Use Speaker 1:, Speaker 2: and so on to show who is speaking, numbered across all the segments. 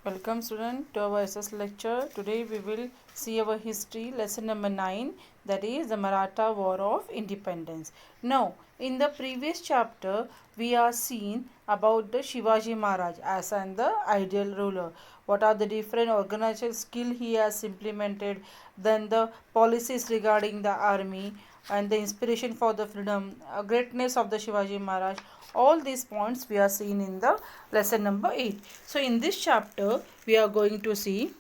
Speaker 1: Welcome student to our SS lecture. Today we will see our history lesson number 9, that is the Maratha War of Independence. Now in the previous chapter we are seen about the Shivaji Maharaj as and the ideal ruler. What are the different organizational skill he has implemented, then the policies regarding the army and the inspiration for the freedom, greatness of the Shivaji Maharaj. All these points we are seen in the lesson number 8. So in this chapter we are going to see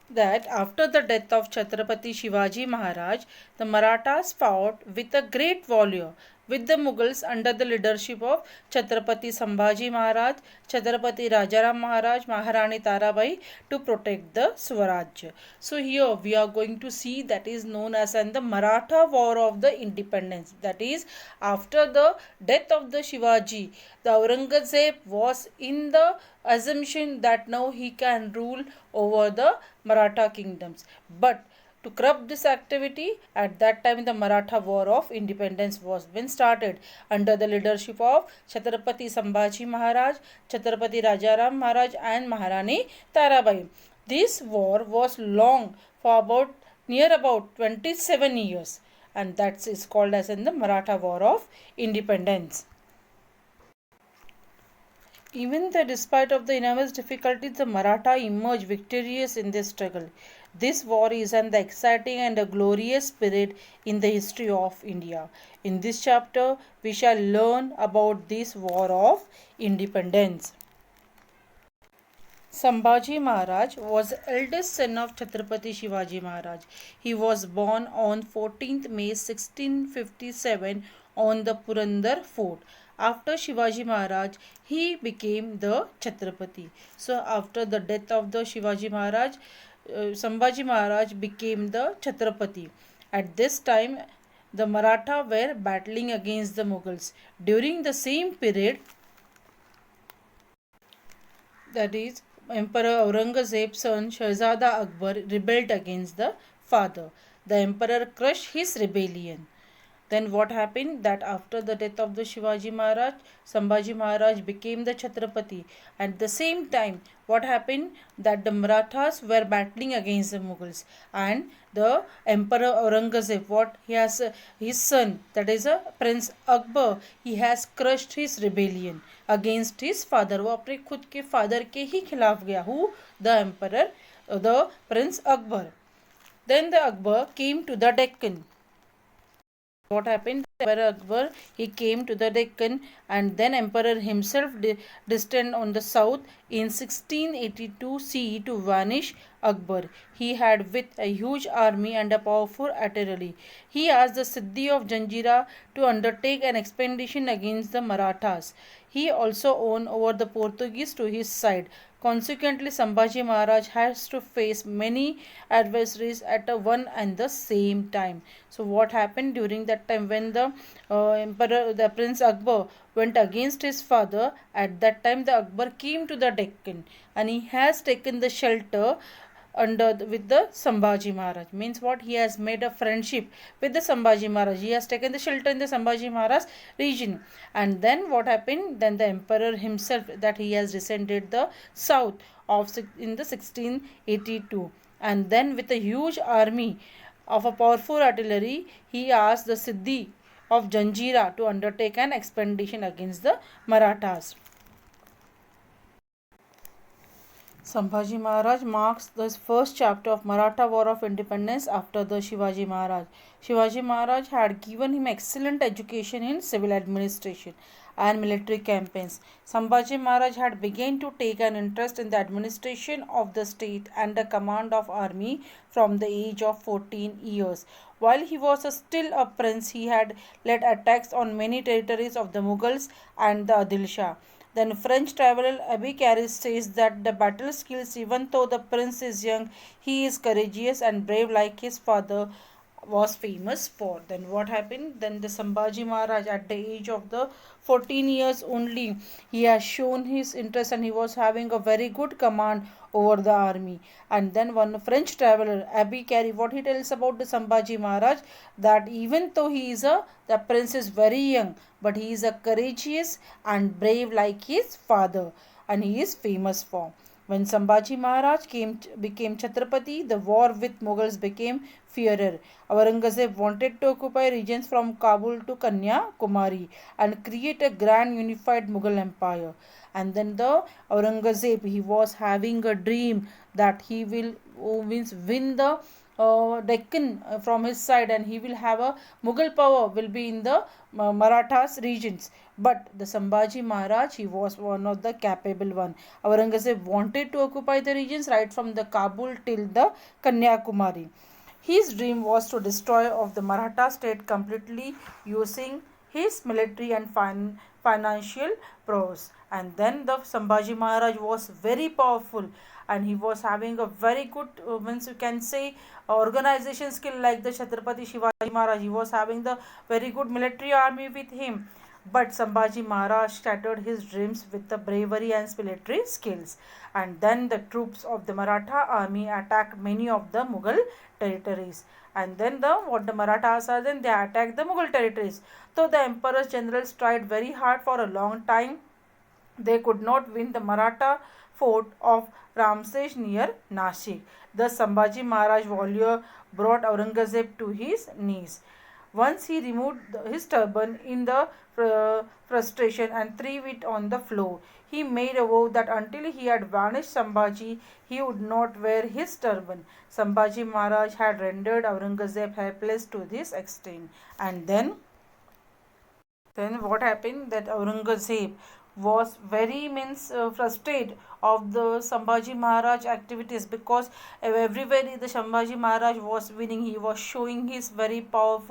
Speaker 1: that after the death of Chhatrapati Shivaji Maharaj, the Marathas fought with a great valor with the Mughals under the leadership of Chhatrapati Sambhaji Maharaj, Chhatrapati Rajaram Maharaj, Maharani Tarabai to protect the Swaraj. So here we are going to see that is known as the Maratha War of the Independence. That is after the death of the Shivaji, the Aurangzeb was in the assumption that now he can rule over the Maratha kingdoms. But to curb this activity, at that time the Maratha War of Independence was been started under the leadership of Chhatrapati Sambhaji Maharaj, Chhatrapati Rajaram Maharaj and Maharani Tarabai. This war was long for about 27 years, and that is called as in the Maratha War of Independence. Even though despite of the enormous difficulties, the Maratha emerged victorious in this struggle. This war is an exciting and a glorious period in the history of India. In this chapter, we shall learn about this war of independence. Sambhaji Maharaj was the eldest son of Chhatrapati Shivaji Maharaj. He was born on 14th May 1657 on the Purandar fort. After Shivaji Maharaj, he became the Chhatrapati. So after the death of the Shivaji Maharaj, Sambhaji Maharaj became the Chhatrapati. At this time, the Maratha were battling against the Mughals. During the same period, that is, Emperor Aurangzeb's son Shahzada Akbar rebelled against the father. The emperor crushed his rebellion. Then what happened? That after the death of the Shivaji Maharaj, Sambhaji Maharaj became the Chhatrapati. At the same time, what happened? That the Marathas were battling against the Mughals, and the Emperor Aurangzeb, what he has his son, that is a Prince Akbar, he has crushed his rebellion against his father. वो अपने खुद के father के ही खिलाफ गया. Who? The Emperor, the Prince Akbar. Then the Akbar came to the Deccan. What happened? Emperor Akbar, he came to the Deccan, and then Emperor himself descended on the south in 1682 CE to vanish Akbar. He had with a huge army and a powerful artillery. He asked the Siddhi of Janjira to undertake an expedition against the Marathas. He also won over the Portuguese to his side. Consequently, Sambhaji Maharaj has to face many adversaries at one and the same time. So, what happened during that time when the Emperor, the Prince Akbar, went against his father? At that time, the Akbar came to the Deccan, and he has taken the shelter with the Sambhaji Maharaj. Means what? He has made a friendship with the Sambhaji Maharaj. He has taken the shelter in the Sambhaji Maharaj region. And then what happened? Then the emperor himself, that he has descended the south of in the 1682. And then with a huge army of a powerful artillery, he asked the Siddhi of Janjira to undertake an expedition against the Marathas. Sambhaji Maharaj marks the first chapter of Maratha War of Independence after the Shivaji Maharaj. Shivaji Maharaj had given him excellent education in civil administration and military campaigns. Sambhaji Maharaj had begun to take an interest in the administration of the state and the command of army from the age of 14 years. While he was still a prince, he had led attacks on many territories of the Mughals and the Adil Shah. Then French traveler Abbe Carris says that the battle skills, even though the prince is young, he is courageous and brave like his father was famous for. Then what happened? Then the Sambhaji Maharaj at the age of the 14 years only, he has shown his interest and he was having a very good command over the army. And then one French traveler Abbe Carris, what he tells about the Sambhaji Maharaj, that even though the prince is very young, but he is a courageous and brave like his father. and he is famous for. When Sambhaji Maharaj became Chhatrapati, the war with Mughals became fiercer. Aurangzeb wanted to occupy regions from Kabul to Kanyakumari and create a grand unified Mughal empire. And then the Aurangzeb, he was having a dream that he will win the Deccan from his side, and he will have a Mughal power will be in the Marathas regions. But the Sambhaji Maharaj, he was one of the capable one. Aurangzeb wanted to occupy the regions right from the Kabul till the Kanyakumari. His dream was to destroy of the Maratha state completely using his military and financial prowess. And then the Sambhaji Maharaj was very powerful, and he was having a very good means you can say organization skill like the Chhatrapati Shivaji Maharaj. He was having the very good military army with him. But Sambhaji Maharaj shattered his dreams with the bravery and military skills. And then the troops of the Maratha army attacked many of the Mughal territories. And then what the Marathas are, then they attacked the Mughal territories. So the emperor's generals tried very hard for a long time. They could not win the Maratha fort of Ramsej near Nashik. Thus Sambhaji Maharaj warrior brought Aurangzeb to his knees. Once he removed his turban in the frustration and threw it on the floor. He made a vow that until he had vanished Sambhaji, he would not wear his turban. Sambhaji Maharaj had rendered Aurangzeb helpless to this extent. And then what happened that Aurangzeb was very frustrated of the Sambhaji Maharaj activities, because everywhere the Sambhaji Maharaj was winning, he was showing his very power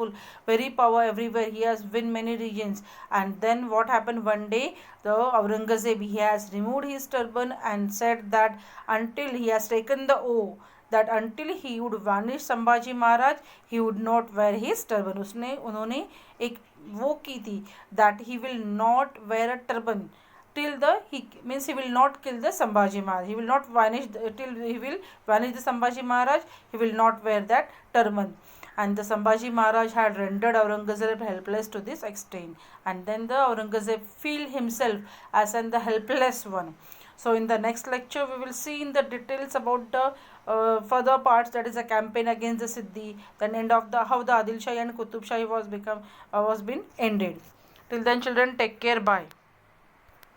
Speaker 1: everywhere. He has win many regions. And then what happened one day, the Aurangzeb, he has removed his turban and said that until he has taken the oath that until he would vanish Sambhaji Maharaj, he would not wear his turban. उन्होंने एक वो की थी that he will not wear a turban till he will not kill the Sambhaji Maharaj. He will not vanish till he will vanish the Sambhaji Maharaj. He will not wear that turban. And the Sambhaji Maharaj had rendered Aurangzeb helpless to this extent. And then the Aurangzeb feel himself as the helpless one. So in the next lecture we will see in the details about the further parts, that is a campaign against the Siddhi, then end of how the Adil Shahi and Qutub Shahi was been ended. Till then children, take care, bye.